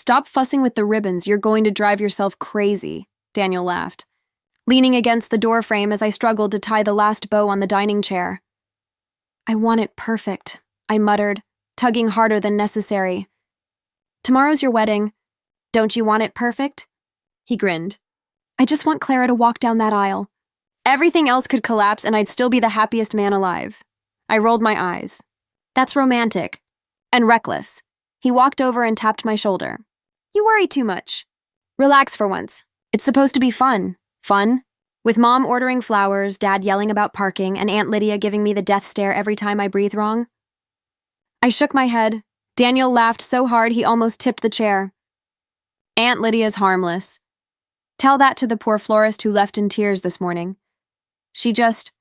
Stop fussing with the ribbons, you're going to drive yourself crazy, Daniel laughed, leaning against the doorframe as I struggled to tie the last bow on the dining chair. I want it perfect, I muttered, tugging harder than necessary. Tomorrow's your wedding. Don't you want it perfect? He grinned. I just want Clara to walk down that aisle. Everything else could collapse and I'd still be the happiest man alive. I rolled my eyes. That's romantic. And reckless. He walked over and tapped my shoulder. You worry too much. Relax for once. It's supposed to be fun. Fun? With Mom ordering flowers, Dad yelling about parking, and Aunt Lydia giving me the death stare every time I breathe wrong. I shook my head. Daniel laughed so hard he almost tipped the chair. Aunt Lydia's harmless. Tell that to the poor florist who left in tears this morning. She just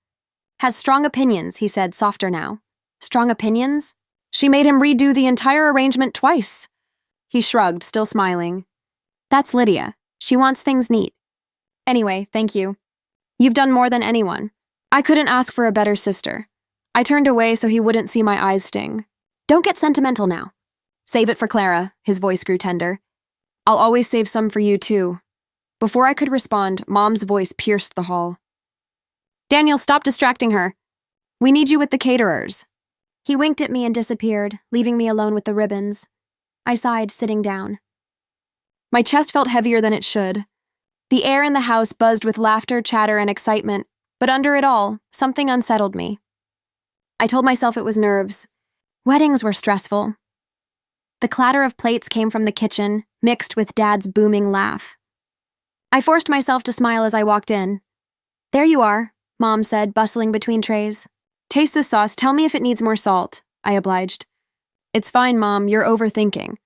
has strong opinions, he said, softer now. Strong opinions? She made him redo the entire arrangement twice. He shrugged, still smiling. That's Lydia. She wants things neat. Anyway, thank you. You've done more than anyone. I couldn't ask for a better sister. I turned away so he wouldn't see my eyes sting. Don't get sentimental now. Save it for Clara, his voice grew tender. I'll always save some for you, too. Before I could respond, Mom's voice pierced the hall. Daniel, stop distracting her. We need you with the caterers. He winked at me and disappeared, leaving me alone with the ribbons. I sighed, sitting down. My chest felt heavier than it should. The air in the house buzzed with laughter, chatter, and excitement, but under it all, something unsettled me. I told myself it was nerves. Weddings were stressful. The clatter of plates came from the kitchen, mixed with Dad's booming laugh. I forced myself to smile as I walked in. There you are, Mom said, bustling between trays. Taste this sauce, tell me if it needs more salt, I obliged. It's fine, Mom, you're overthinking.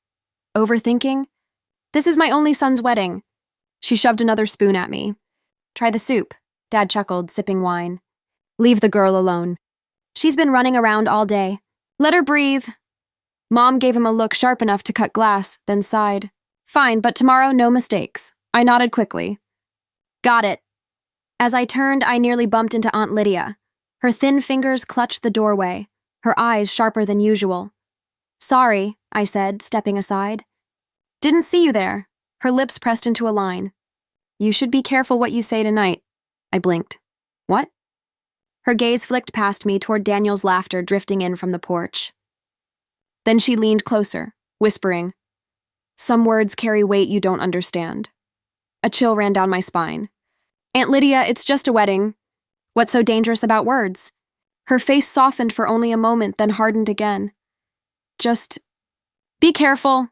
Overthinking? This is my only son's wedding. She shoved another spoon at me. Try the soup, Dad chuckled, sipping wine. Leave the girl alone. She's been running around all day. Let her breathe. Mom gave him a look sharp enough to cut glass, then sighed. Fine, but tomorrow, no mistakes. I nodded quickly. Got it. As I turned, I nearly bumped into Aunt Lydia. Her thin fingers clutched the doorway, her eyes sharper than usual. Sorry, I said, stepping aside. Didn't see you there. Her lips pressed into a line. You should be careful what you say tonight. I blinked. What? Her gaze flicked past me toward Daniel's laughter drifting in from the porch. Then she leaned closer, whispering, Some words carry weight you don't understand. A chill ran down my spine. Aunt Lydia, it's just a wedding. What's so dangerous about words? Her face softened for only a moment, then hardened again. Just be careful.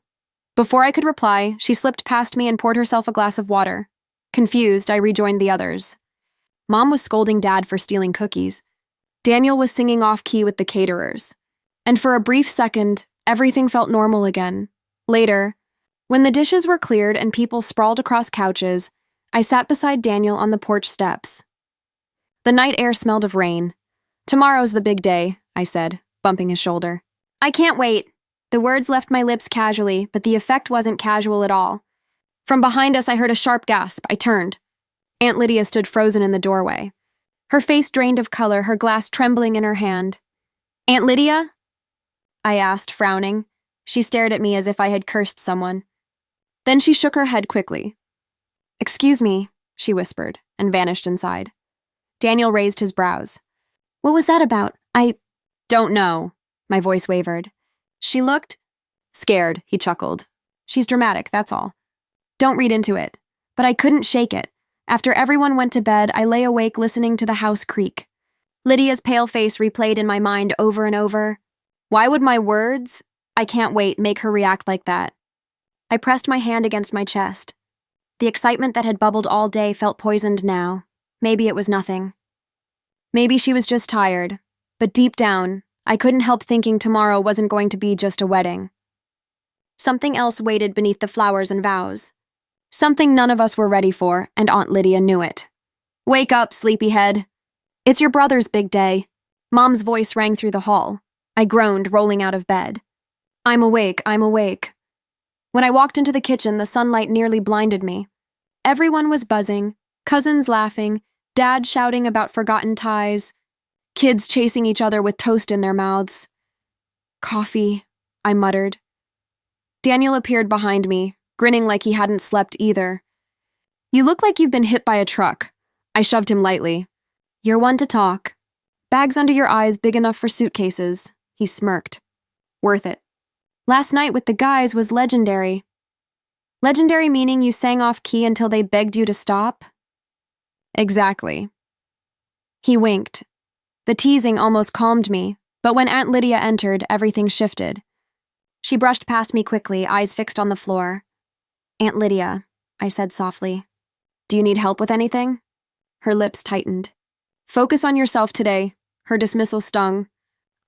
Before I could reply, she slipped past me and poured herself a glass of water. Confused, I rejoined the others. Mom was scolding Dad for stealing cookies. Daniel was singing off-key with the caterers. And for a brief second, everything felt normal again. Later, when the dishes were cleared and people sprawled across couches, I sat beside Daniel on the porch steps. The night air smelled of rain. Tomorrow's the big day, I said, bumping his shoulder. I can't wait. The words left my lips casually, but the effect wasn't casual at all. From behind us, I heard a sharp gasp. I turned. Aunt Lydia stood frozen in the doorway. Her face drained of color, her glass trembling in her hand. Aunt Lydia? I asked, frowning. She stared at me as if I had cursed someone. Then she shook her head quickly. Excuse me, she whispered, and vanished inside. Daniel raised his brows. What was that about? I don't know. My voice wavered. She looked scared, he chuckled. She's dramatic, that's all. Don't read into it. But I couldn't shake it. After everyone went to bed, I lay awake listening to the house creak. Lydia's pale face replayed in my mind over and over. Why would my words, I can't wait, make her react like that? I pressed my hand against my chest. The excitement that had bubbled all day felt poisoned now. Maybe it was nothing. Maybe she was just tired. But deep down, I couldn't help thinking tomorrow wasn't going to be just a wedding. Something else waited beneath the flowers and vows. Something none of us were ready for, and Aunt Lydia knew it. Wake up, sleepyhead. It's your brother's big day. Mom's voice rang through the hall. I groaned, rolling out of bed. I'm awake, I'm awake. When I walked into the kitchen, the sunlight nearly blinded me. Everyone was buzzing, cousins laughing, Dad shouting about forgotten ties, kids chasing each other with toast in their mouths. Coffee, I muttered. Daniel appeared behind me, grinning like he hadn't slept either. You look like you've been hit by a truck. I shoved him lightly. You're one to talk. Bags under your eyes big enough for suitcases. He smirked. Worth it. Last night with the guys was legendary. Legendary meaning you sang off key until they begged you to stop? Exactly. He winked. The teasing almost calmed me, but when Aunt Lydia entered, everything shifted. She brushed past me quickly, eyes fixed on the floor. Aunt Lydia, I said softly. Do you need help with anything? Her lips tightened. Focus on yourself today. Her dismissal stung.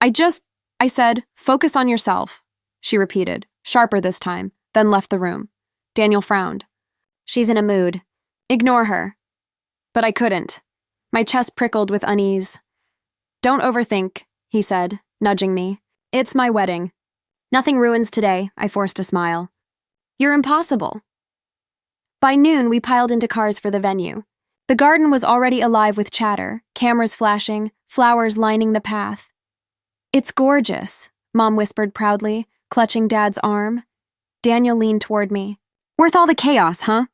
I said, focus on yourself. She repeated, sharper this time, then left the room. Daniel frowned. She's in a mood. Ignore her. But I couldn't. My chest prickled with unease. Don't overthink, he said, nudging me. It's my wedding. Nothing ruins today, I forced a smile. You're impossible. By noon, we piled into cars for the venue. The garden was already alive with chatter, cameras flashing, flowers lining the path. It's gorgeous, Mom whispered proudly, clutching Dad's arm. Daniel leaned toward me. Worth all the chaos, huh?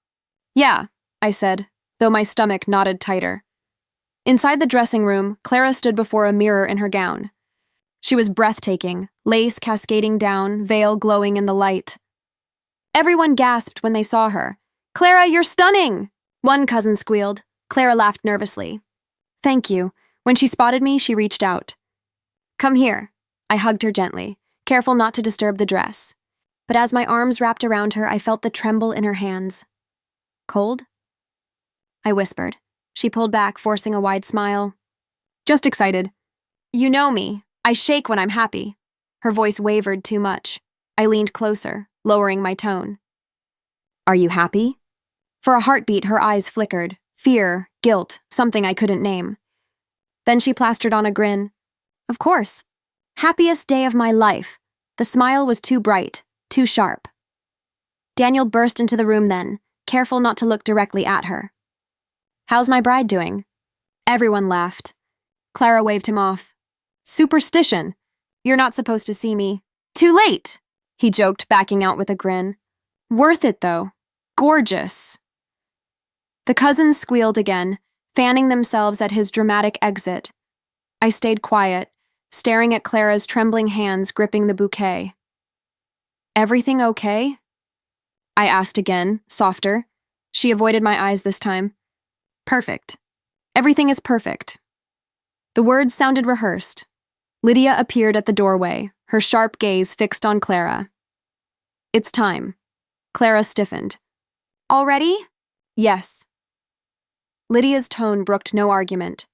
Yeah, I said, though my stomach knotted tighter. Inside the dressing room, Clara stood before a mirror in her gown. She was breathtaking, lace cascading down, veil glowing in the light. Everyone gasped when they saw her. Clara, you're stunning! One cousin squealed. Clara laughed nervously. Thank you. When she spotted me, she reached out. Come here. I hugged her gently, careful not to disturb the dress. But as my arms wrapped around her, I felt the tremble in her hands. Cold? I whispered. She pulled back, forcing a wide smile. Just excited. You know me. I shake when I'm happy. Her voice wavered too much. I leaned closer, lowering my tone. Are you happy? For a heartbeat, her eyes flickered. Fear, guilt, something I couldn't name. Then she plastered on a grin. Of course. Happiest day of my life. The smile was too bright, too sharp. Daniel burst into the room then, careful not to look directly at her. How's my bride doing? Everyone laughed. Clara waved him off. Superstition. You're not supposed to see me. Too late, he joked, backing out with a grin. Worth it, though. Gorgeous. The cousins squealed again, fanning themselves at his dramatic exit. I stayed quiet, staring at Clara's trembling hands gripping the bouquet. Everything okay? I asked again, softer. She avoided my eyes this time. Perfect. Everything is perfect. The words sounded rehearsed. Lydia appeared at the doorway, her sharp gaze fixed on Clara. It's time. Clara stiffened. Already? Yes. Lydia's tone brooked no argument.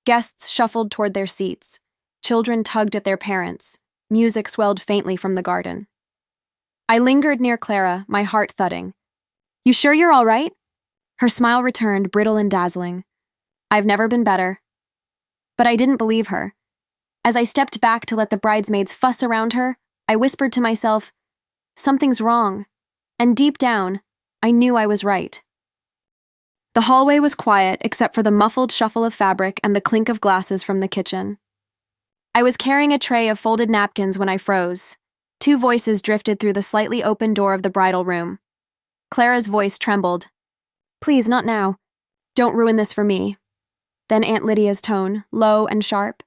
Guests shuffled toward their seats. Children tugged at their parents. Music swelled faintly from the garden. I lingered near Clara, my heart thudding. You sure you're all right? Her smile returned, brittle and dazzling. I've never been better. But I didn't believe her. As I stepped back to let the bridesmaids fuss around her, I whispered to myself, something's wrong. And deep down, I knew I was right. The hallway was quiet except for the muffled shuffle of fabric and the clink of glasses from the kitchen. I was carrying a tray of folded napkins when I froze. Two voices drifted through the slightly open door of the bridal room. Clara's voice trembled. Please, not now. Don't ruin this for me. Then Aunt Lydia's tone, low and sharp.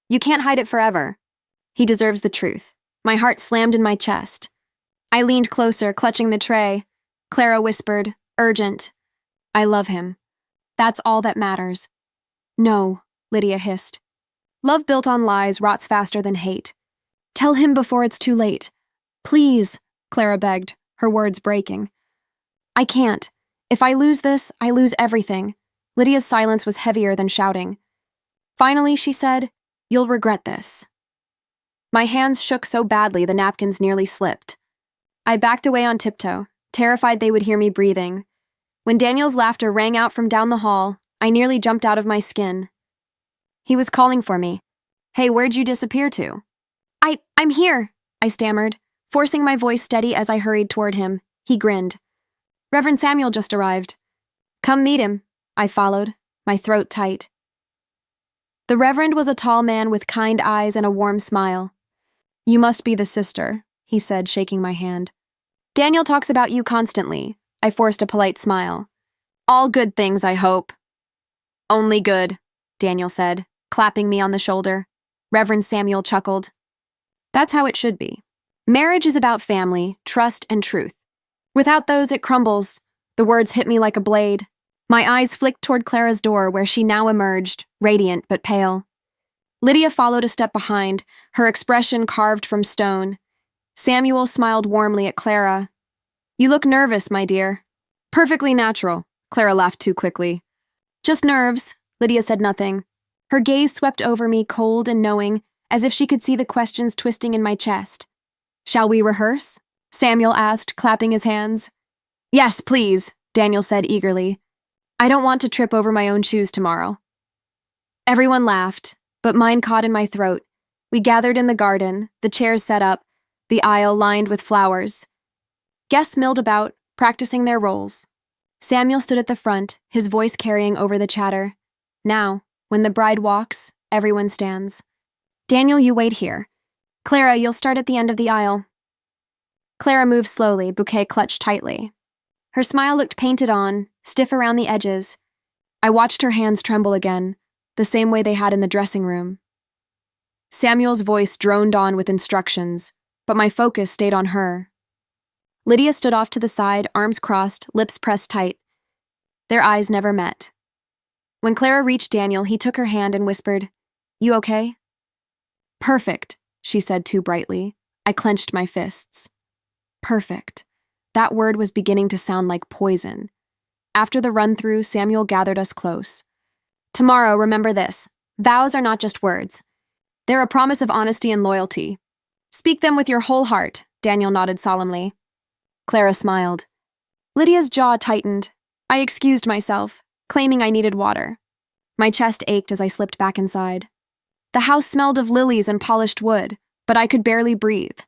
You can't hide it forever. He deserves the truth. My heart slammed in my chest. I leaned closer, clutching the tray. Clara whispered, urgent. I love him. That's all that matters. No, Lydia hissed. Love built on lies rots faster than hate. Tell him before it's too late. Please, Clara begged, her words breaking. I can't. If I lose this, I lose everything. Lydia's silence was heavier than shouting. Finally, she said, you'll regret this. My hands shook so badly the napkins nearly slipped. I backed away on tiptoe, terrified they would hear me breathing. When Daniel's laughter rang out from down the hall, I nearly jumped out of my skin. He was calling for me. Hey, where'd you disappear to? I'm here, I stammered, forcing my voice steady as I hurried toward him. He grinned. Reverend Samuel just arrived. Come meet him, I followed, my throat tight. The Reverend was a tall man with kind eyes and a warm smile. You must be the sister, he said, shaking my hand. Daniel talks about you constantly. I forced a polite smile. All good things, I hope. Only good, Daniel said, clapping me on the shoulder. Reverend Samuel chuckled. That's how it should be. Marriage is about family, trust, and truth. Without those, it crumbles. The words hit me like a blade. My eyes flicked toward Clara's door, where she now emerged, radiant but pale. Lydia followed a step behind, her expression carved from stone. Samuel smiled warmly at Clara. You look nervous, my dear. Perfectly natural, Clara laughed too quickly. Just nerves, Lydia said nothing. Her gaze swept over me, cold and knowing, as if she could see the questions twisting in my chest. Shall we rehearse? Samuel asked, clapping his hands. Yes, please, Daniel said eagerly. I don't want to trip over my own shoes tomorrow. Everyone laughed, but mine caught in my throat. We gathered in the garden, the chairs set up, the aisle lined with flowers. Guests milled about, practicing their roles. Samuel stood at the front, his voice carrying over the chatter. Now, when the bride walks, everyone stands. Daniel, you wait here. Clara, you'll start at the end of the aisle. Clara moved slowly, bouquet clutched tightly. Her smile looked painted on, stiff around the edges. I watched her hands tremble again, the same way they had in the dressing room. Samuel's voice droned on with instructions, but my focus stayed on her. Lydia stood off to the side, arms crossed, lips pressed tight. Their eyes never met. When Clara reached Daniel, he took her hand and whispered, You okay? Perfect, she said too brightly. I clenched my fists. Perfect. That word was beginning to sound like poison. After the run-through, Samuel gathered us close. Tomorrow, remember this. Vows are not just words. They're a promise of honesty and loyalty. Speak them with your whole heart, Daniel nodded solemnly. Clara smiled. Lydia's jaw tightened. I excused myself, claiming I needed water. My chest ached as I slipped back inside. The house smelled of lilies and polished wood, but I could barely breathe.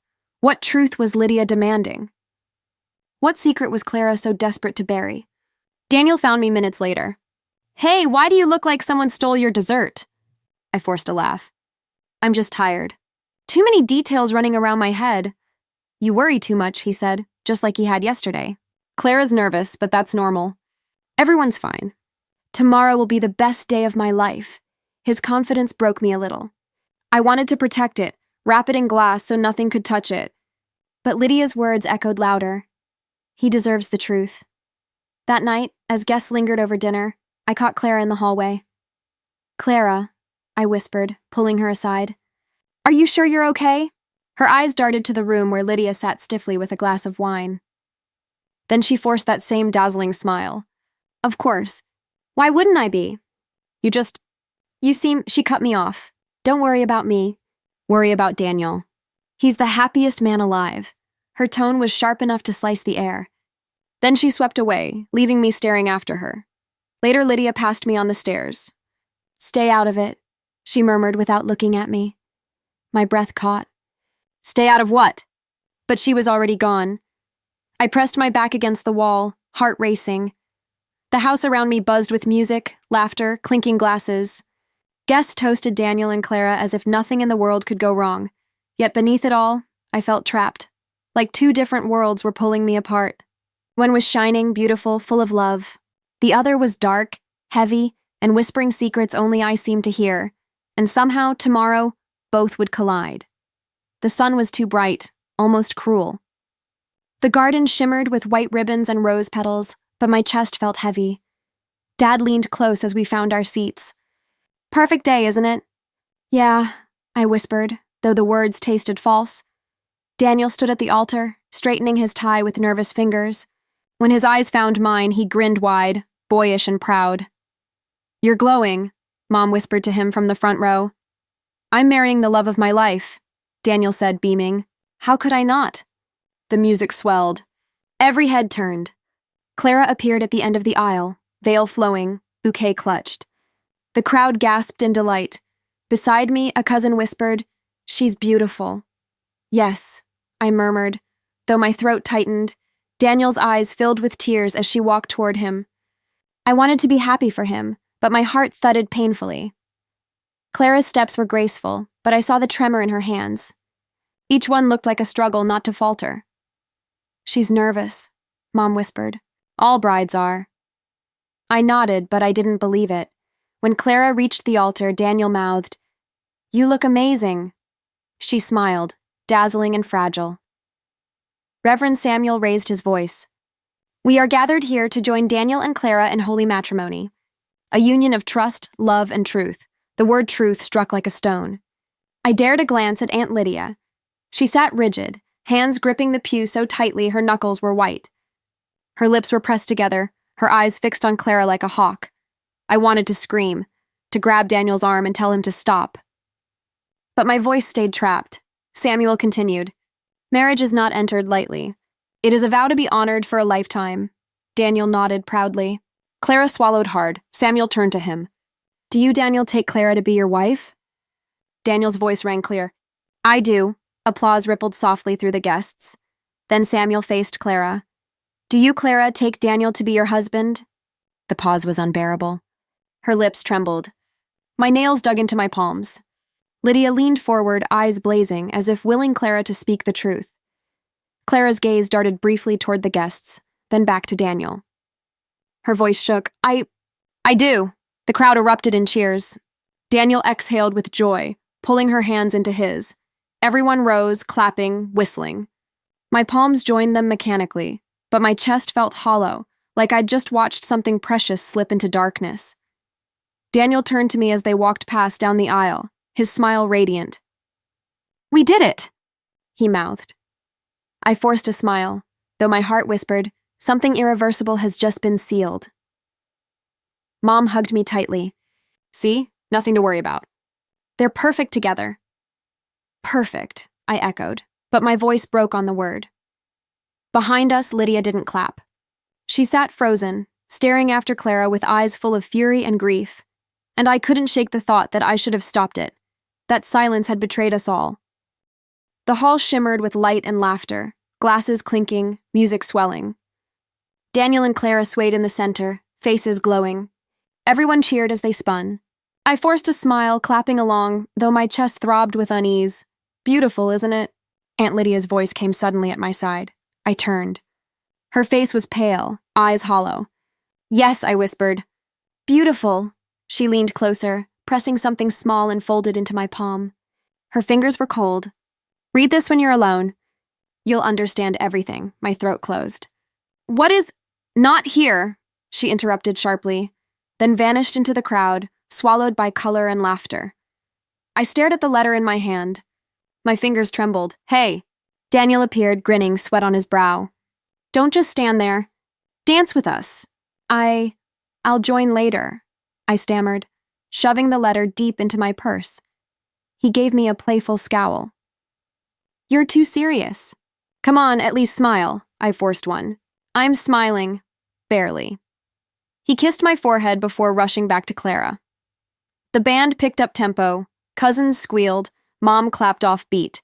What truth was Lydia demanding? What secret was Clara so desperate to bury? Daniel found me minutes later. Hey, why do you look like someone stole your dessert? I forced a laugh. I'm just tired. Too many details running around my head. You worry too much, he said, just like he had yesterday. Clara's nervous, but that's normal. Everyone's fine. Tomorrow will be the best day of my life. His confidence broke me a little. I wanted to protect it, wrap it in glass so nothing could touch it. But Lydia's words echoed louder. He deserves the truth. That night, as guests lingered over dinner, I caught Clara in the hallway. Clara, I whispered, pulling her aside. Are you sure you're okay? Her eyes darted to the room where Lydia sat stiffly with a glass of wine. Then she forced that same dazzling smile. Of course. Why wouldn't I be? She cut me off. Don't worry about me. Worry about Daniel. He's the happiest man alive. Her tone was sharp enough to slice the air. Then she swept away, leaving me staring after her. Later, Lydia passed me on the stairs. Stay out of it, she murmured without looking at me. My breath caught. Stay out of what? But she was already gone. I pressed my back against the wall, heart racing. The house around me buzzed with music, laughter, clinking glasses. Guests toasted Daniel and Clara as if nothing in the world could go wrong. Yet beneath it all, I felt trapped, like two different worlds were pulling me apart. One was shining, beautiful, full of love. The other was dark, heavy, and whispering secrets only I seemed to hear. And somehow, tomorrow, both would collide. The sun was too bright, almost cruel. The garden shimmered with white ribbons and rose petals, but my chest felt heavy. Dad leaned close as we found our seats. Perfect day, isn't it? Yeah, I whispered, though the words tasted false. Daniel stood at the altar, straightening his tie with nervous fingers. When his eyes found mine, he grinned wide, boyish and proud. You're glowing, Mom whispered to him from the front row. I'm marrying the love of my life, Daniel said, beaming. How could I not? The music swelled. Every head turned. Clara appeared at the end of the aisle, veil flowing, bouquet clutched. The crowd gasped in delight. Beside me, a cousin whispered, She's beautiful. Yes, I murmured, though my throat tightened. Daniel's eyes filled with tears as she walked toward him. I wanted to be happy for him, but my heart thudded painfully. Clara's steps were graceful, but I saw the tremor in her hands. Each one looked like a struggle not to falter. She's nervous, Mom whispered. All brides are. I nodded, but I didn't believe it. When Clara reached the altar, Daniel mouthed, "You look amazing." She smiled, dazzling and fragile. Reverend Samuel raised his voice. "We are gathered here to join Daniel and Clara in holy matrimony. A union of trust, love, and truth." The word truth struck like a stone. I dared a glance at Aunt Lydia. She sat rigid, hands gripping the pew so tightly her knuckles were white. Her lips were pressed together, her eyes fixed on Clara like a hawk. I wanted to scream, to grab Daniel's arm and tell him to stop. But my voice stayed trapped. Samuel continued, "Marriage is not entered lightly. It is a vow to be honored for a lifetime." Daniel nodded proudly. Clara swallowed hard. Samuel turned to him. "Do you, Daniel, take Clara to be your wife?" Daniel's voice rang clear. "I do." Applause rippled softly through the guests. Then Samuel faced Clara. "Do you, Clara, take Daniel to be your husband?" The pause was unbearable. Her lips trembled. My nails dug into my palms. Lydia leaned forward, eyes blazing, as if willing Clara to speak the truth. Clara's gaze darted briefly toward the guests, then back to Daniel. Her voice shook. I do." The crowd erupted in cheers. Daniel exhaled with joy, pulling her hands into his. Everyone rose, clapping, whistling. My palms joined them mechanically, but my chest felt hollow, like I'd just watched something precious slip into darkness. Daniel turned to me as they walked past down the aisle, his smile radiant. "We did it!" he mouthed. I forced a smile, though my heart whispered, "Something irreversible has just been sealed." Mom hugged me tightly. "See? Nothing to worry about. They're perfect together." "Perfect," I echoed, but my voice broke on the word. Behind us, Lydia didn't clap. She sat frozen, staring after Clara with eyes full of fury and grief, and I couldn't shake the thought that I should have stopped it. That silence had betrayed us all. The hall shimmered with light and laughter, glasses clinking, music swelling. Daniel and Clara swayed in the center, faces glowing. Everyone cheered as they spun. I forced a smile, clapping along, though my chest throbbed with unease. "Beautiful, isn't it?" Aunt Lydia's voice came suddenly at my side. I turned. Her face was pale, eyes hollow. "Yes," I whispered. "Beautiful." She leaned closer, pressing something small and folded into my palm. Her fingers were cold. "Read this when you're alone. You'll understand everything." My throat closed. "What is—" "Not here," she interrupted sharply, then vanished into the crowd, swallowed by color and laughter. I stared at the letter in my hand. My fingers trembled. "Hey!" Daniel appeared, grinning, sweat on his brow. "Don't just stand there. Dance with us." I'll join later," I stammered, shoving the letter deep into my purse. He gave me a playful scowl. "You're too serious." "Come on, at least smile," I forced one. "I'm smiling. Barely." He kissed my forehead before rushing back to Clara. The band picked up tempo, cousins squealed, Mom clapped off beat.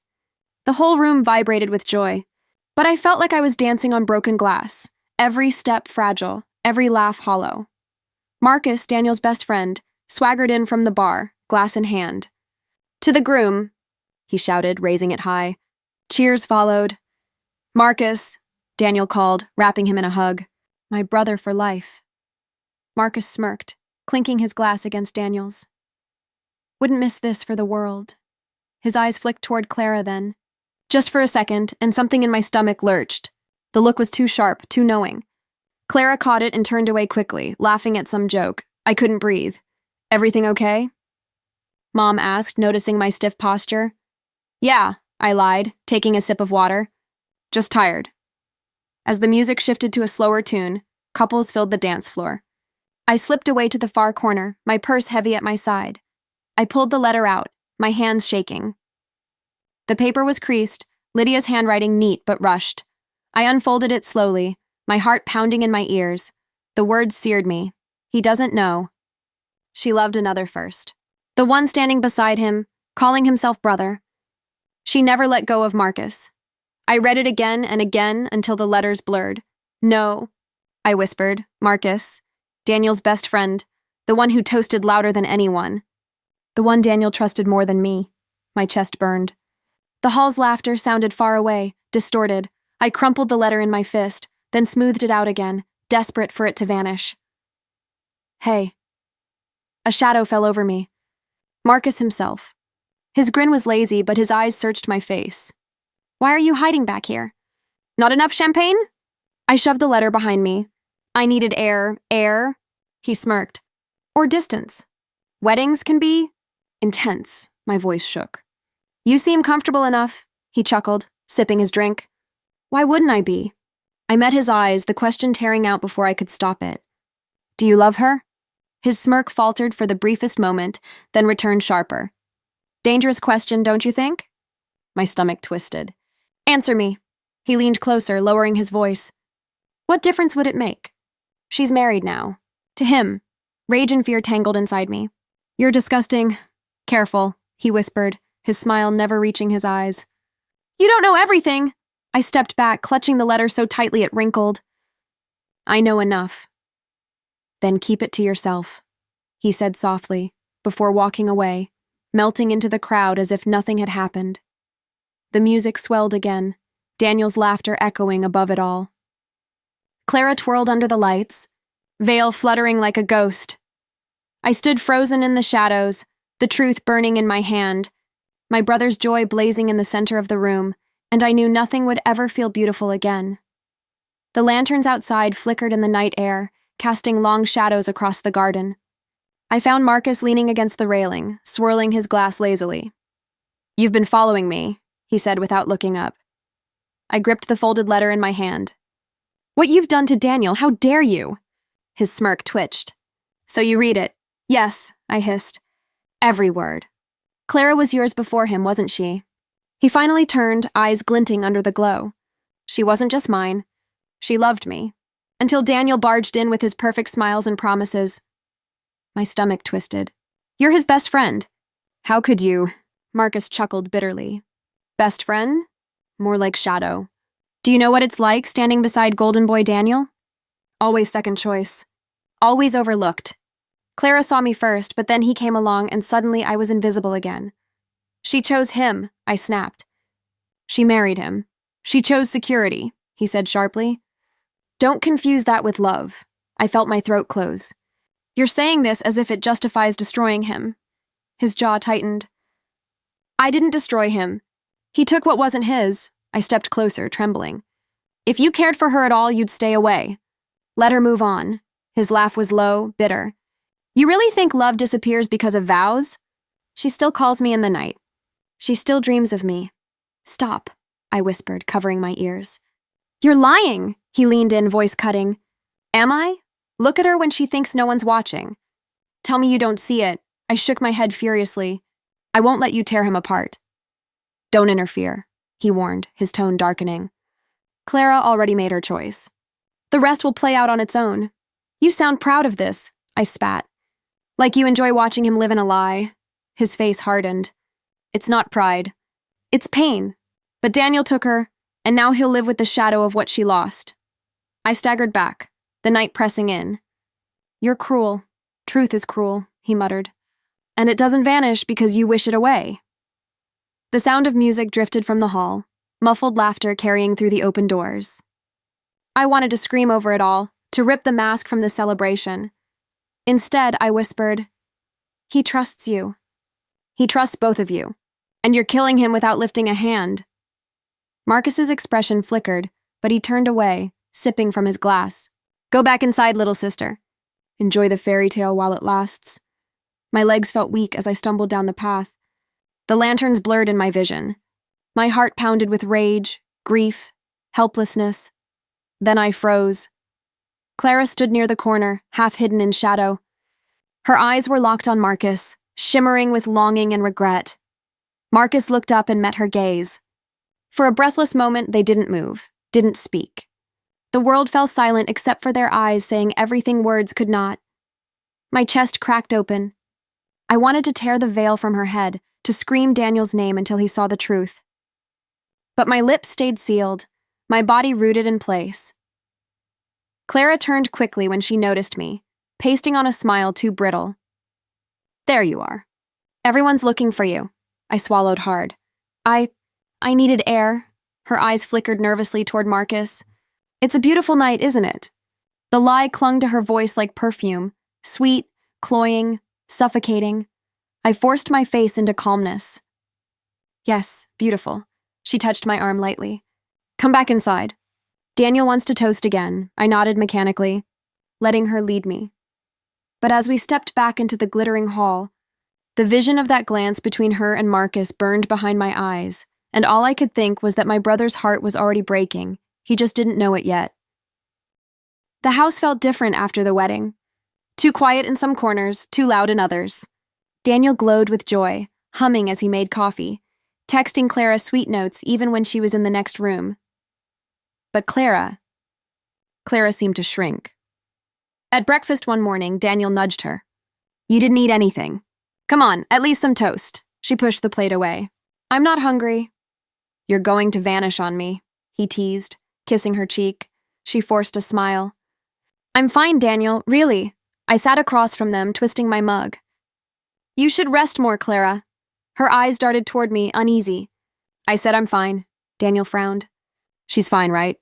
The whole room vibrated with joy, but I felt like I was dancing on broken glass, every step fragile, every laugh hollow. Marcus, Daniel's best friend, swaggered in from the bar, glass in hand. "To the groom," he shouted, raising it high. Cheers followed. "Marcus," Daniel called, wrapping him in a hug. "My brother for life." Marcus smirked, clinking his glass against Daniel's. "Wouldn't miss this for the world." His eyes flicked toward Clara then. Just for a second, and something in my stomach lurched. The look was too sharp, too knowing. Clara caught it and turned away quickly, laughing at some joke. I couldn't breathe. "Everything okay?" Mom asked, noticing my stiff posture. "Yeah," I lied, taking a sip of water. "Just tired." As the music shifted to a slower tune, couples filled the dance floor. I slipped away to the far corner, my purse heavy at my side. I pulled the letter out, my hands shaking. The paper was creased, Lydia's handwriting neat but rushed. I unfolded it slowly, my heart pounding in my ears. The words seared me. "He doesn't know. She loved another first." The one standing beside him, calling himself brother. She never let go of Marcus. I read it again and again until the letters blurred. "No," I whispered, "Marcus. Daniel's best friend, the one who toasted louder than anyone. The one Daniel trusted more than me." My chest burned. The hall's laughter sounded far away, distorted, I crumpled the letter in my fist, then smoothed it out again, desperate for it to vanish. Hey. A shadow fell over me. Marcus himself. His grin was lazy, but his eyes searched my face. Why are you hiding back here? Not enough champagne? I shoved the letter behind me. I needed air. Air? He smirked. Or distance. Weddings can be intense. My voice shook. You seem comfortable enough, he chuckled, sipping his drink. Why wouldn't I be? I met his eyes, the question tearing out before I could stop it. Do you love her? His smirk faltered for the briefest moment, then returned sharper. Dangerous question, don't you think? My stomach twisted. Answer me. He leaned closer, lowering his voice. What difference would it make? She's married now. To him. Rage and fear tangled inside me. You're disgusting. Careful, he whispered, his smile never reaching his eyes. You don't know everything. I stepped back, clutching the letter so tightly it wrinkled. I know enough. Then keep it to yourself, he said softly, before walking away, melting into the crowd as if nothing had happened. The music swelled again, Daniel's laughter echoing above it all. Clara twirled under the lights, veil fluttering like a ghost. I stood frozen in the shadows, the truth burning in my hand, my brother's joy blazing in the center of the room, and I knew nothing would ever feel beautiful again. The lanterns outside flickered in the night air, casting long shadows across the garden. I found Marcus leaning against the railing, swirling his glass lazily. You've been following me, he said without looking up. I gripped the folded letter in my hand. What you've done to Daniel, how dare you? His smirk twitched. So you read it. Yes, I hissed. Every word. Clara was yours before him, wasn't she? He finally turned, eyes glinting under the glow. She wasn't just mine. She loved me. Until Daniel barged in with his perfect smiles and promises. My stomach twisted. You're his best friend. How could you? Marcus chuckled bitterly. Best friend? More like shadow. Do you know what it's like standing beside Golden Boy Daniel? Always second choice. Always overlooked. Clara saw me first, but then he came along and suddenly I was invisible again. She chose him, I snapped. She married him. She chose security, he said sharply. Don't confuse that with love. I felt my throat close. You're saying this as if it justifies destroying him. His jaw tightened. I didn't destroy him. He took what wasn't his. I stepped closer, trembling. If you cared for her at all, you'd stay away. Let her move on. His laugh was low, bitter. You really think love disappears because of vows? She still calls me in the night. She still dreams of me. Stop, I whispered, covering my ears. You're lying, he leaned in, voice cutting. Am I? Look at her when she thinks no one's watching. Tell me you don't see it. I shook my head furiously. I won't let you tear him apart. Don't interfere, he warned, his tone darkening. Clara already made her choice. The rest will play out on its own. You sound proud of this, I spat. Like you enjoy watching him live in a lie. His face hardened. It's not pride. It's pain. But Daniel took her, and now he'll live with the shadow of what she lost. I staggered back, the night pressing in. You're cruel. Truth is cruel, he muttered. And it doesn't vanish because you wish it away. The sound of music drifted from the hall, muffled laughter carrying through the open doors. I wanted to scream over it all, to rip the mask from the celebration. Instead, I whispered, He trusts you. He trusts both of you, and you're killing him without lifting a hand. Marcus's expression flickered, but he turned away, sipping from his glass. Go back inside, little sister. Enjoy the fairy tale while it lasts. My legs felt weak as I stumbled down the path. The lanterns blurred in my vision. My heart pounded with rage, grief, helplessness. Then I froze. Clara stood near the corner, half hidden in shadow. Her eyes were locked on Marcus, shimmering with longing and regret. Marcus looked up and met her gaze. For a breathless moment, they didn't move, didn't speak. The world fell silent except for their eyes saying everything words could not. My chest cracked open. I wanted to tear the veil from her head, to scream Daniel's name until he saw the truth. But my lips stayed sealed, my body rooted in place. Clara turned quickly when she noticed me, pasting on a smile too brittle. There you are. Everyone's looking for you. I swallowed hard. I needed air. Her eyes flickered nervously toward Marcus. It's a beautiful night, isn't it? The lie clung to her voice like perfume, sweet, cloying, suffocating. I forced my face into calmness. Yes, beautiful. She touched my arm lightly. Come back inside. Daniel wants to toast again. I nodded mechanically, letting her lead me. But as we stepped back into the glittering hall, the vision of that glance between her and Marcus burned behind my eyes, and all I could think was that my brother's heart was already breaking. He just didn't know it yet. The house felt different after the wedding. Too quiet in some corners, too loud in others. Daniel glowed with joy, humming as he made coffee, texting Clara sweet notes even when she was in the next room. But Clara seemed to shrink. At breakfast one morning, Daniel nudged her. You didn't eat anything. Come on, at least some toast. She pushed the plate away. I'm not hungry. You're going to vanish on me, he teased, kissing her cheek. She forced a smile. I'm fine, Daniel, really. I sat across from them, twisting my mug. You should rest more, Clara. Her eyes darted toward me, uneasy. I said I'm fine. Daniel frowned. She's fine, right?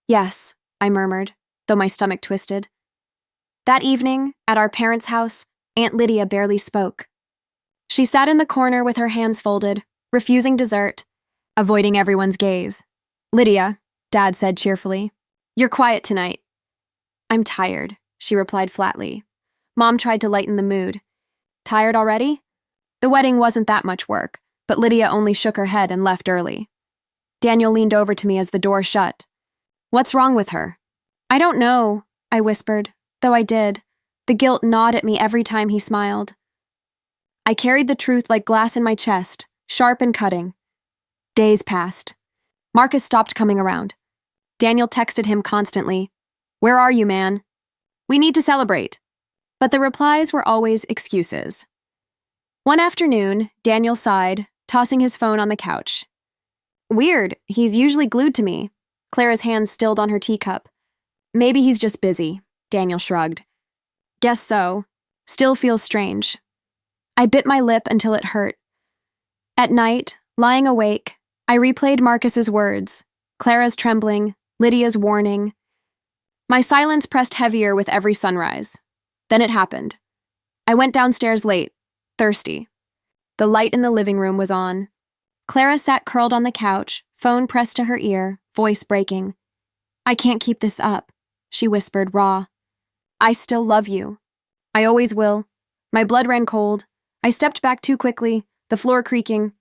Yes, I murmured, though my stomach twisted. That evening, at our parents' house, Aunt Lydia barely spoke. She sat in the corner with her hands folded, refusing dessert, avoiding everyone's gaze. Lydia, Dad said cheerfully, you're quiet tonight. I'm tired, she replied flatly. Mom tried to lighten the mood. Tired already? The wedding wasn't that much work, but Lydia only shook her head and left early. Daniel leaned over to me as the door shut. What's wrong with her? I don't know, I whispered, though I did. The guilt gnawed at me every time he smiled. I carried the truth like glass in my chest, sharp and cutting. Days passed. Marcus stopped coming around. Daniel texted him constantly. Where are you, man? We need to celebrate. But the replies were always excuses. One afternoon, Daniel sighed, tossing his phone on the couch. Weird, he's usually glued to me. Clara's hands stilled on her teacup. Maybe he's just busy, Daniel shrugged. Guess so. Still feels strange. I bit my lip until it hurt. At night, lying awake, I replayed Marcus's words, Clara's trembling, Lydia's warning. My silence pressed heavier with every sunrise. Then it happened. I went downstairs late, thirsty. The light in the living room was on. Clara sat curled on the couch, phone pressed to her ear, voice breaking. I can't keep this up, she whispered, raw. I still love you. I always will. My blood ran cold. I stepped back too quickly, the floor creaking.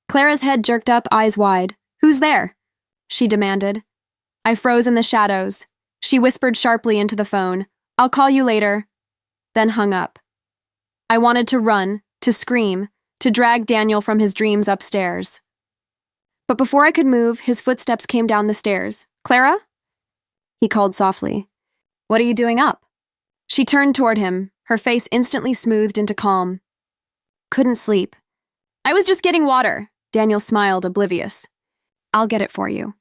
Clara's head jerked up, eyes wide. Who's there? She demanded. I froze in the shadows. She whispered sharply into the phone. I'll call you later. Then hung up. I wanted to run, to scream, to drag Daniel from his dreams upstairs. But before I could move, his footsteps came down the stairs. Clara? He called softly. What are you doing up? She turned toward him, her face instantly smoothed into calm. Couldn't sleep. I was just getting water. Daniel smiled, oblivious. I'll get it for you.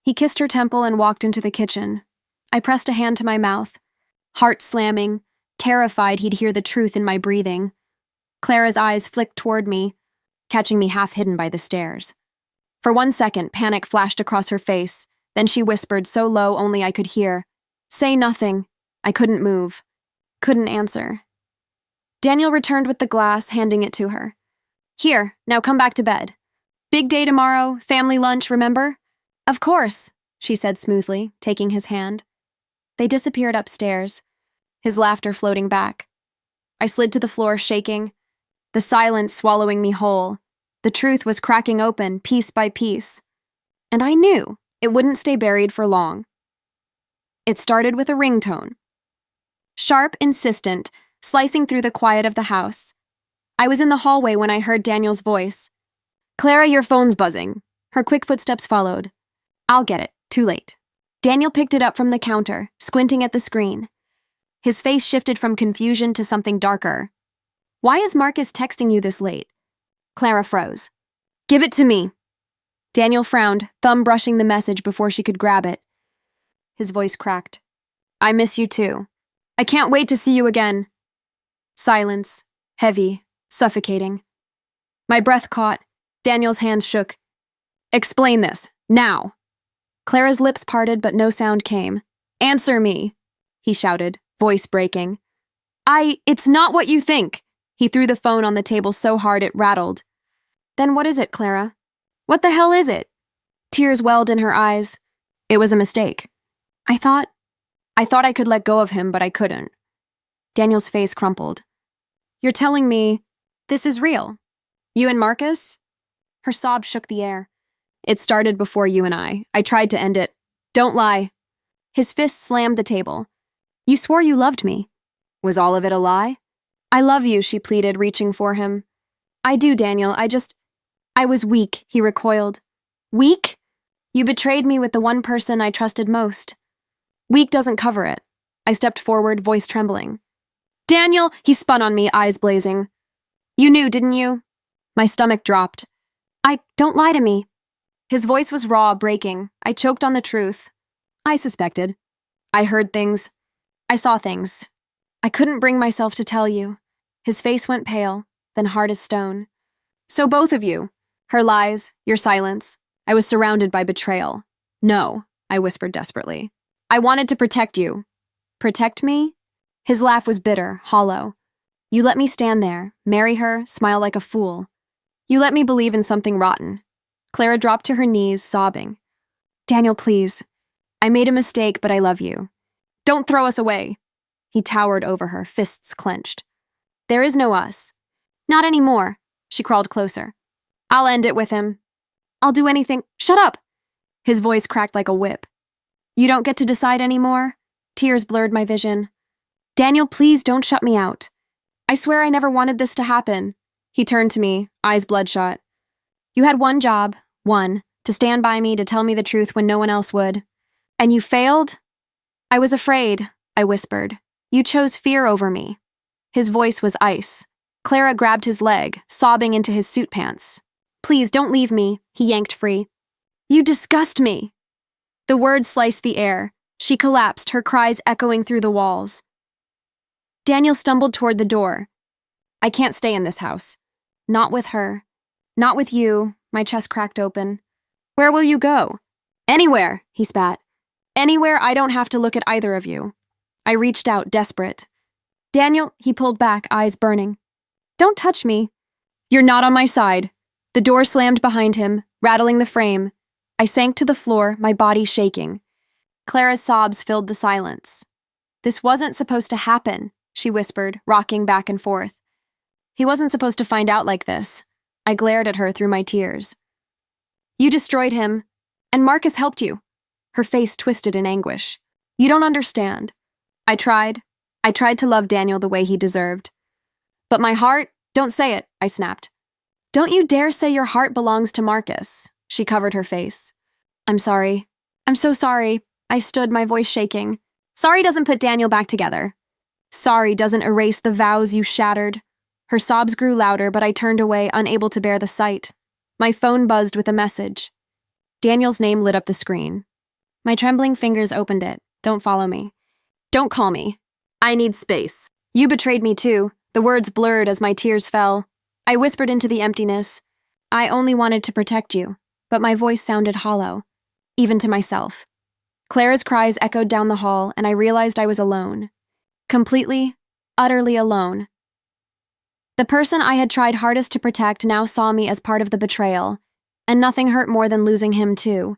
He kissed her temple and walked into the kitchen. I pressed a hand to my mouth, heart slamming, terrified he'd hear the truth in my breathing. Clara's eyes flicked toward me, catching me half hidden by the stairs. For 1 second, panic flashed across her face. Then she whispered so low only I could hear. Say nothing. I couldn't move. Couldn't answer. Daniel returned with the glass, handing it to her. Here, now come back to bed. Big day tomorrow, family lunch, remember? Of course, she said smoothly, taking his hand. They disappeared upstairs, his laughter floating back. I slid to the floor, shaking, the silence swallowing me whole. The truth was cracking open, piece by piece. And I knew it wouldn't stay buried for long. It started with a ringtone. Sharp, insistent, slicing through the quiet of the house. I was in the hallway when I heard Daniel's voice. Clara, your phone's buzzing. Her quick footsteps followed. I'll get it. Too late. Daniel picked it up from the counter, squinting at the screen. His face shifted from confusion to something darker. Why is Marcus texting you this late? Clara froze. Give it to me. Daniel frowned, thumb brushing the message before she could grab it. His voice cracked. I miss you too. I can't wait to see you again. Silence, heavy, suffocating. My breath caught. Daniel's hands shook. Explain this. Now. Clara's lips parted, but no sound came. Answer me, he shouted, voice breaking. It's not what you think. He threw the phone on the table so hard it rattled. Then what is it, Clara? What the hell is it? Tears welled in her eyes. It was a mistake. I thought I could let go of him, but I couldn't. Daniel's face crumpled. You're telling me this is real? You and Marcus? Her sob shook the air. It started before you and I. I tried to end it. Don't lie. His fist slammed the table. You swore you loved me. Was all of it a lie? I love you, she pleaded, reaching for him. I do, Daniel. I was weak, he recoiled. Weak? You betrayed me with the one person I trusted most. Weak doesn't cover it. I stepped forward, voice trembling. Daniel, he spun on me, eyes blazing. You knew, didn't you? My stomach dropped. Don't lie to me. His voice was raw, breaking. I choked on the truth. I suspected. I heard things. I saw things. I couldn't bring myself to tell you. His face went pale, then hard as stone. So both of you. Her lies, your silence. I was surrounded by betrayal. No, I whispered desperately. I wanted to protect you. Protect me? His laugh was bitter, hollow. You let me stand there, marry her, smile like a fool. You let me believe in something rotten. Clara dropped to her knees, sobbing. Daniel, please. I made a mistake, but I love you. Don't throw us away. He towered over her, fists clenched. There is no us. Not anymore. She crawled closer. I'll end it with him. I'll do anything. Shut up! His voice cracked like a whip. You don't get to decide anymore? Tears blurred my vision. Daniel, please don't shut me out. I swear I never wanted this to happen. He turned to me, eyes bloodshot. You had one job, to stand by me, to tell me the truth when no one else would. And you failed? I was afraid, I whispered. You chose fear over me. His voice was ice. Clara grabbed his leg, sobbing into his suit pants. Please, don't leave me, he yanked free. You disgust me. The words sliced the air. She collapsed, her cries echoing through the walls. Daniel stumbled toward the door. I can't stay in this house. Not with her. Not with you. My chest cracked open. Where will you go? Anywhere, he spat. Anywhere I don't have to look at either of you. I reached out, desperate. Daniel, he pulled back, eyes burning. Don't touch me. You're not on my side. The door slammed behind him, rattling the frame. I sank to the floor, my body shaking. Clara's sobs filled the silence. This wasn't supposed to happen, she whispered, rocking back and forth. He wasn't supposed to find out like this. I glared at her through my tears. You destroyed him, and Marcus helped you. Her face twisted in anguish. You don't understand. I tried to love Daniel the way he deserved. But my heart, don't say it, I snapped. Don't you dare say your heart belongs to Marcus. She covered her face. I'm sorry. I'm so sorry. I stood, my voice shaking. Sorry doesn't put Daniel back together. Sorry doesn't erase the vows you shattered. Her sobs grew louder, but I turned away, unable to bear the sight. My phone buzzed with a message. Daniel's name lit up the screen. My trembling fingers opened it. Don't follow me. Don't call me. I need space. You betrayed me too. The words blurred as my tears fell. I whispered into the emptiness. I only wanted to protect you, but my voice sounded hollow, even to myself. Clara's cries echoed down the hall, and I realized I was alone. Completely, utterly alone. The person I had tried hardest to protect now saw me as part of the betrayal, and nothing hurt more than losing him too.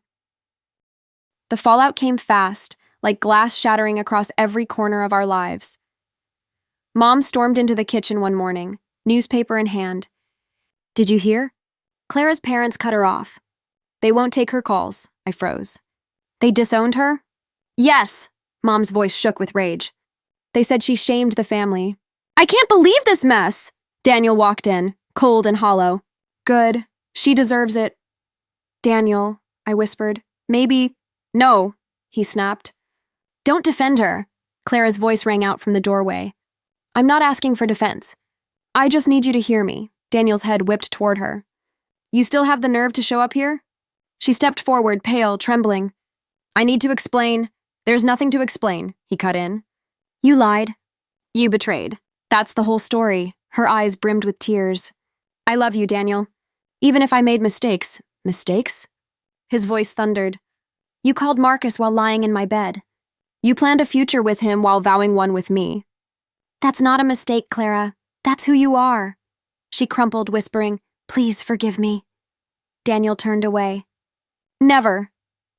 The fallout came fast, like glass shattering across every corner of our lives. Mom stormed into the kitchen one morning, newspaper in hand. Did you hear? Clara's parents cut her off. They won't take her calls, I froze. They disowned her? Yes, Mom's voice shook with rage. They said she shamed the family. I can't believe this mess! Daniel walked in, cold and hollow. Good. She deserves it. Daniel, I whispered. Maybe. No, he snapped. Don't defend her. Clara's voice rang out from the doorway. I'm not asking for defense. I just need you to hear me. Daniel's head whipped toward her. You still have the nerve to show up here? She stepped forward, pale, trembling. I need to explain. There's nothing to explain, he cut in. You lied. You betrayed. That's the whole story. Her eyes brimmed with tears. I love you, Daniel. Even if I made mistakes. Mistakes? His voice thundered. You called Marcus while lying in my bed. You planned a future with him while vowing one with me. That's not a mistake, Clara. That's who you are. She crumpled, whispering, Please forgive me. Daniel turned away. Never.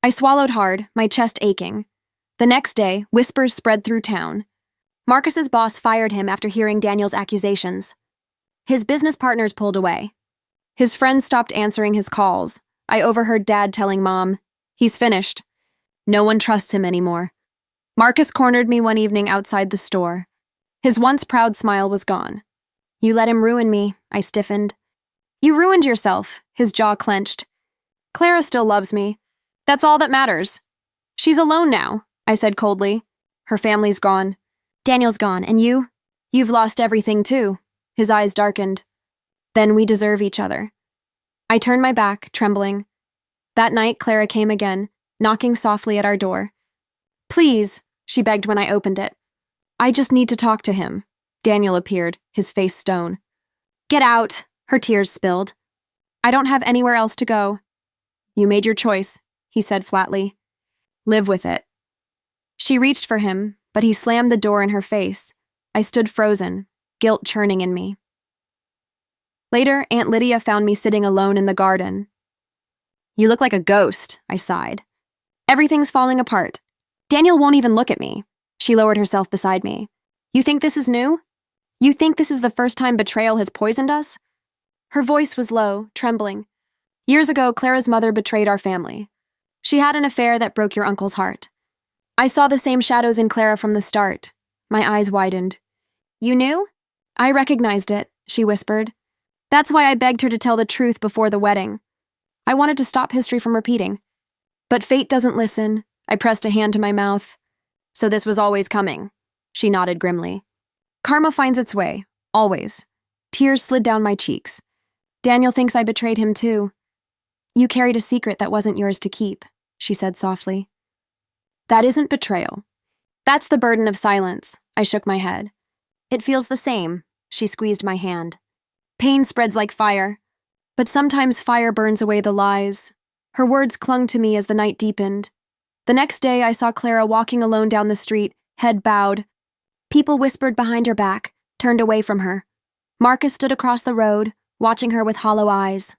I swallowed hard, my chest aching. The next day, whispers spread through town. Marcus's boss fired him after hearing Daniel's accusations. His business partners pulled away. His friends stopped answering his calls. I overheard Dad telling Mom, He's finished. No one trusts him anymore. Marcus cornered me one evening outside the store. His once proud smile was gone. You let him ruin me, I stiffened. You ruined yourself, his jaw clenched. Clara still loves me. That's all that matters. She's alone now, I said coldly. Her family's gone. Daniel's gone, and you? You've lost everything too. His eyes darkened. Then we deserve each other. I turned my back, trembling. That night, Clara came again, knocking softly at our door. Please, she begged when I opened it. I just need to talk to him. Daniel appeared, his face stone. Get out, her tears spilled. I don't have anywhere else to go. You made your choice, he said flatly. Live with it. She reached for him, but he slammed the door in her face. I stood frozen, guilt churning in me. Later, Aunt Lydia found me sitting alone in the garden. You look like a ghost, I sighed. Everything's falling apart. Daniel won't even look at me. She lowered herself beside me. You think this is new? You think this is the first time betrayal has poisoned us? Her voice was low, trembling. Years ago, Clara's mother betrayed our family. She had an affair that broke your uncle's heart. I saw the same shadows in Clara from the start. My eyes widened. You knew? I recognized it, she whispered. That's why I begged her to tell the truth before the wedding. I wanted to stop history from repeating. But fate doesn't listen. I pressed a hand to my mouth. So this was always coming. She nodded grimly. Karma finds its way, always. Tears slid down my cheeks. Daniel thinks I betrayed him too. You carried a secret that wasn't yours to keep, she said softly. That isn't betrayal. That's the burden of silence, I shook my head. It feels the same, she squeezed my hand. Pain spreads like fire, but sometimes fire burns away the lies. Her words clung to me as the night deepened. The next day I saw Clara walking alone down the street, head bowed. People whispered behind her back, turned away from her. Marcus stood across the road, watching her with hollow eyes.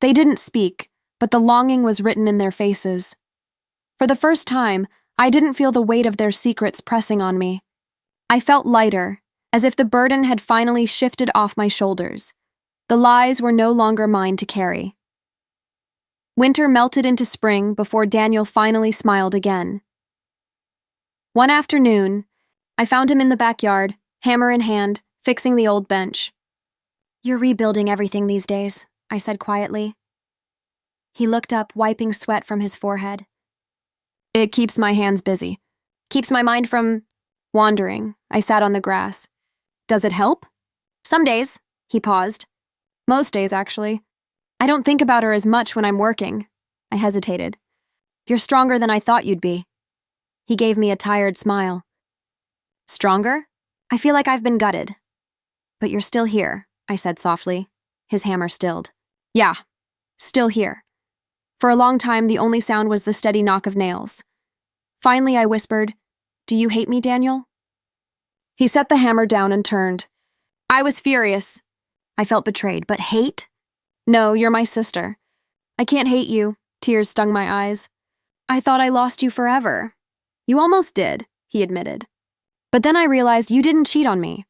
They didn't speak, but the longing was written in their faces. For the first time, I didn't feel the weight of their secrets pressing on me. I felt lighter, as if the burden had finally shifted off my shoulders. The lies were no longer mine to carry. Winter melted into spring before Daniel finally smiled again. One afternoon, I found him in the backyard, hammer in hand, fixing the old bench. You're rebuilding everything these days, I said quietly. He looked up, wiping sweat from his forehead. It keeps my hands busy. Keeps my mind from wandering. I sat on the grass. Does it help? Some days, he paused. Most days, actually. I don't think about her as much when I'm working. I hesitated. You're stronger than I thought you'd be. He gave me a tired smile. Stronger? I feel like I've been gutted. But you're still here, I said softly. His hammer stilled. Yeah, still here. For a long time, the only sound was the steady knock of nails. Finally, I whispered, Do you hate me, Daniel? He set the hammer down and turned. I was furious. I felt betrayed, but hate? No, you're my sister. I can't hate you. Tears stung my eyes. I thought I lost you forever. You almost did, he admitted. But then I realized you didn't cheat on me.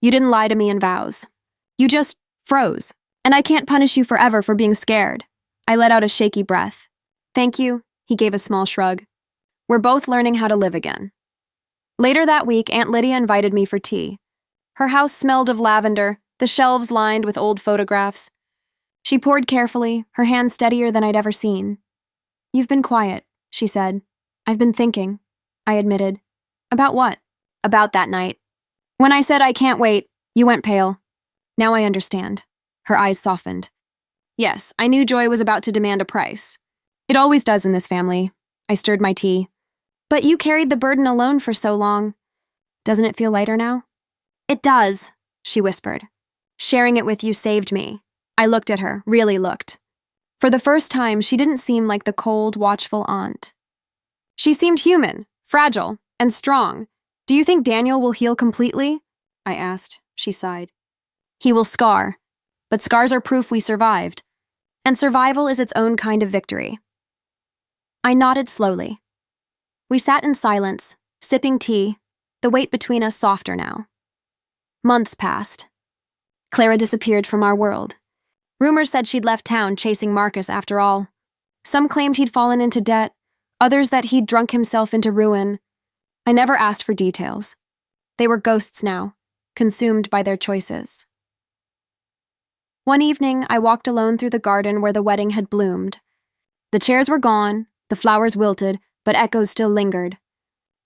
You didn't lie to me in vows. You just froze. And I can't punish you forever for being scared. I let out a shaky breath. Thank you, he gave a small shrug. We're both learning how to live again. Later that week, Aunt Lydia invited me for tea. Her house smelled of lavender, the shelves lined with old photographs. She poured carefully, her hand steadier than I'd ever seen. You've been quiet, she said. I've been thinking, I admitted. About what? About that night. When I said I can't wait, you went pale. Now I understand. Her eyes softened. Yes, I knew Joy was about to demand a price. It always does in this family. I stirred my tea. But you carried the burden alone for so long. Doesn't it feel lighter now? It does, she whispered. Sharing it with you saved me. I looked at her, really looked. For the first time, she didn't seem like the cold, watchful aunt. She seemed human, fragile, and strong. Do you think Daniel will heal completely? I asked. She sighed. He will scar, but scars are proof we survived, and survival is its own kind of victory. I nodded slowly. We sat in silence, sipping tea, the weight between us softer now. Months passed. Clara disappeared from our world. Rumors said she'd left town chasing Marcus after all. Some claimed he'd fallen into debt, others that he'd drunk himself into ruin. I never asked for details. They were ghosts now, consumed by their choices. One evening, I walked alone through the garden where the wedding had bloomed. The chairs were gone, the flowers wilted, but echoes still lingered.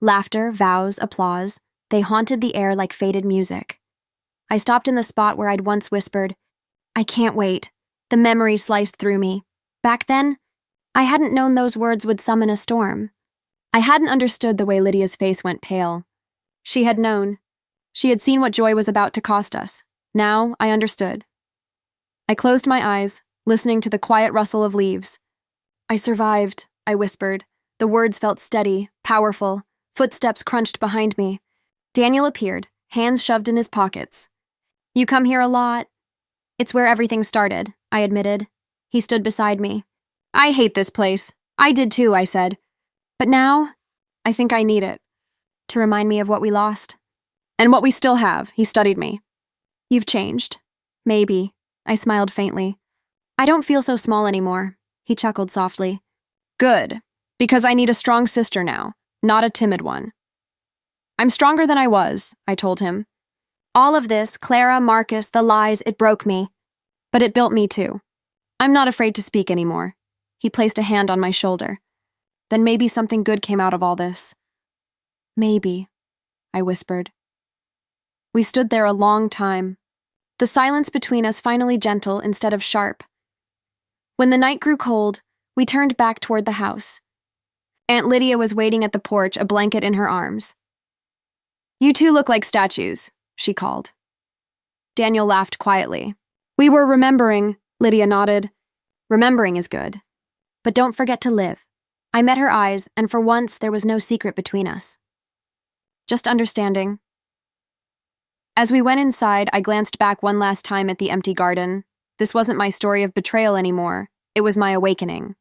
Laughter, vows, applause, they haunted the air like faded music. I stopped in the spot where I'd once whispered, "I can't wait." The memory sliced through me. Back then, I hadn't known those words would summon a storm. I hadn't understood the way Lydia's face went pale. She had known. She had seen what joy was about to cost us. Now, I understood. I closed my eyes, listening to the quiet rustle of leaves. "I survived," I whispered. The words felt steady, powerful. Footsteps crunched behind me. Daniel appeared, hands shoved in his pockets. "You come here a lot." "It's where everything started," I admitted. He stood beside me. "I hate this place." "I did too," I said. "But now, I think I need it. To remind me of what we lost." "And what we still have," he studied me. "You've changed." "Maybe." I smiled faintly. "I don't feel so small anymore." He chuckled softly. "Good, because I need a strong sister now, not a timid one." "I'm stronger than I was," I told him. All of this, Clara, Marcus, the lies, it broke me. But it built me too. I'm not afraid to speak anymore. He placed a hand on my shoulder. Then maybe something good came out of all this. "Maybe," I whispered. We stood there a long time, the silence between us finally gentle instead of sharp. When the night grew cold, we turned back toward the house. Aunt Lydia was waiting at the porch, a blanket in her arms. "You two look like statues," she called. Daniel laughed quietly. "We were remembering," Lydia nodded. "Remembering is good. But don't forget to live." I met her eyes, and for once there was no secret between us. Just understanding. As we went inside, I glanced back one last time at the empty garden. This wasn't my story of betrayal anymore. It was my awakening.